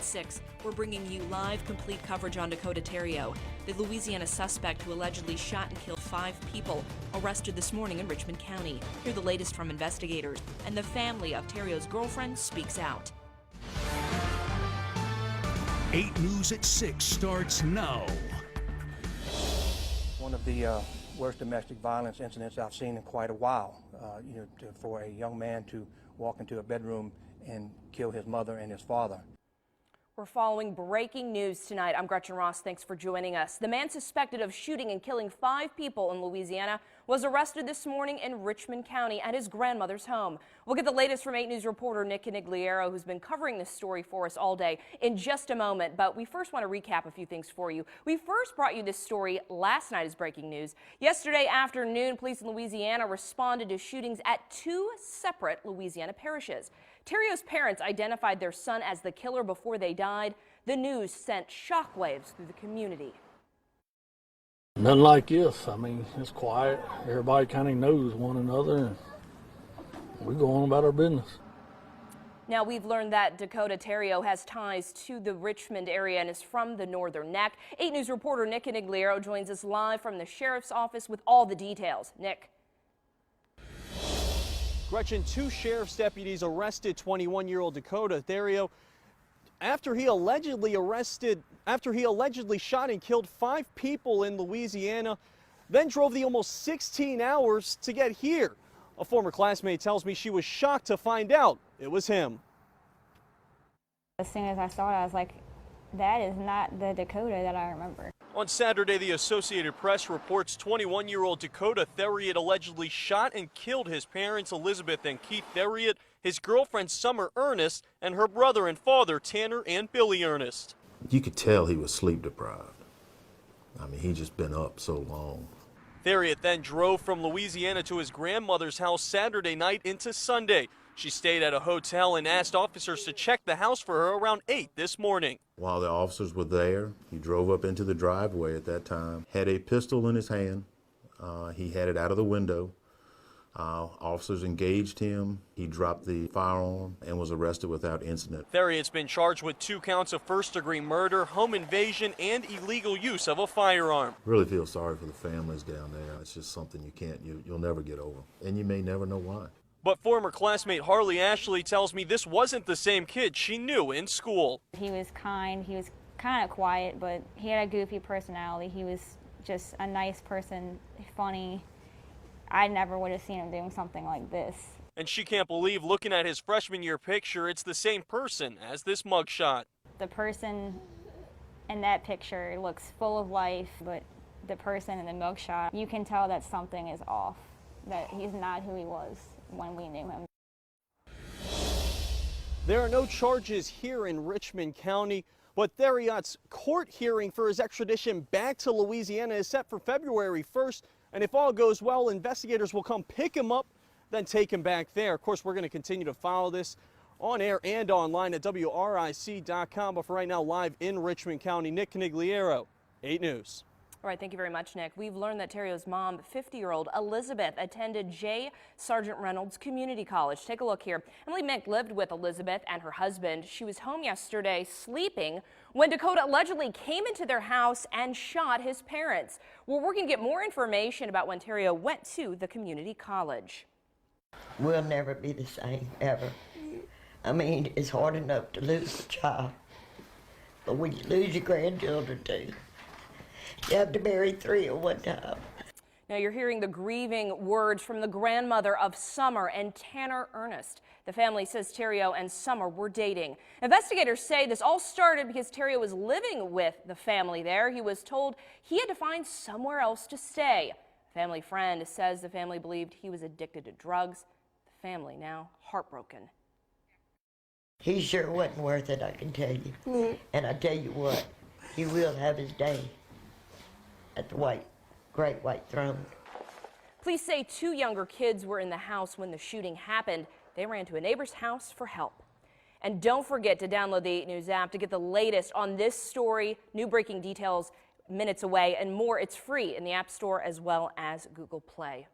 at 6, we're bringing you live, complete coverage on Dakota Theriot, the Louisiana suspect who allegedly shot and killed 5 people, arrested this morning in Richmond County. Hear the latest from investigators, and the family of Theriot's girlfriend speaks out. 8 News at 6 starts now. One of the worst domestic violence incidents I've seen in quite a while. For a young man to walk into a bedroom and kill his mother and his father. We're following breaking news tonight. I'm Gretchen Ross. Thanks for joining us. The man suspected of shooting and killing 5 people in Louisiana was arrested this morning in Richmond County at his grandmother's home. We'll get the latest from 8 News reporter Nick Canigliaro, who's been covering this story for us all day, in just a moment. But we first want to recap a few things for you. We first brought you this story last night as breaking news. Yesterday afternoon, police in Louisiana responded to shootings at 2 separate Louisiana parishes. Theriot's parents identified their son as the killer before they died. The news sent shockwaves through the community. Nothing like this. I mean, it's quiet. Everybody kind of knows one another, and we go on about our business. Now, we've learned that Dakota Theriot has ties to the Richmond area and is from the Northern Neck. 8 News reporter Nick Canigliaro joins us live from the sheriff's office with all the details. Nick. Gretchen, 2 sheriff's deputies arrested 21-year-old Dakota Theriot after he allegedly shot and killed 5 people in Louisiana, then drove the almost 16 hours to get here. A former classmate tells me she was shocked to find out it was him. As soon as I saw it, I was like, that is not the Dakota that I remember. On Saturday, the Associated Press reports 21-year-old Dakota Theriot allegedly shot and killed his parents, Elizabeth and Keith Theriot, his girlfriend Summer Ernest, and her brother and father, Tanner and Billy Ernest. You could tell he was sleep deprived. I mean, he'd just been up so long. Theriot then drove from Louisiana to his grandmother's house Saturday night into Sunday. She stayed at a hotel and asked officers to check the house for her around 8 this morning. While the officers were there, he drove up into the driveway at that time, had a pistol in his hand. He had it out of the window. Officers engaged him. He dropped the firearm and was arrested without incident. Theriot's been charged with 2 counts of first-degree murder, home invasion, and illegal use of a firearm. Really feel sorry for the families down there. It's just something you'll never get over, and you may never know why. But former classmate Harley Ashley tells me this wasn't the same kid she knew in school. He was kind. He was kind of quiet, but he had a goofy personality. He was just a nice person, funny. I never would have seen him doing something like this. And she can't believe looking at his freshman year picture, it's the same person as this mugshot. The person in that picture looks full of life, but the person in the mugshot, you can tell that something is off, that he's not who he was when we knew him. There are no charges here in Richmond County, but Theriot's court hearing for his extradition back to Louisiana is set for February 1st. And if all goes well, investigators will come pick him up, then take him back there. Of course, we're going to continue to follow this on air and online at WRIC.com. But for right now, live in Richmond County, Nick Canigliaro, 8 News. All right, thank you very much, Nick. We've learned that Theriot's mom, 50-year-old Elizabeth, attended J. Sergeant Reynolds Community College. Take a look here. Emily Mick lived with Elizabeth and her husband. She was home yesterday sleeping when Dakota allegedly came into their house and shot his parents. We're working to get more information about when Theriot went to the community college. We'll never be the same, ever. I mean, it's hard enough to lose a child, but when you lose your grandchildren too, you have to marry 3 at one time. Now you're hearing the grieving words from the grandmother of Summer and Tanner Ernest. The family says Theriot and Summer were dating. Investigators say this all started because Theriot was living with the family there. He was told he had to find somewhere else to stay. A family friend says the family believed he was addicted to drugs. The family now heartbroken. He sure wasn't worth it, I can tell you. And I tell you what, he will have his day at the Great White Throne. Police say 2 younger kids were in the house when the shooting happened. They ran to a neighbor's house for help. And don't forget to download the 8 News app to get the latest on this story, new breaking details minutes away, and more. It's free in the App Store as well as Google Play.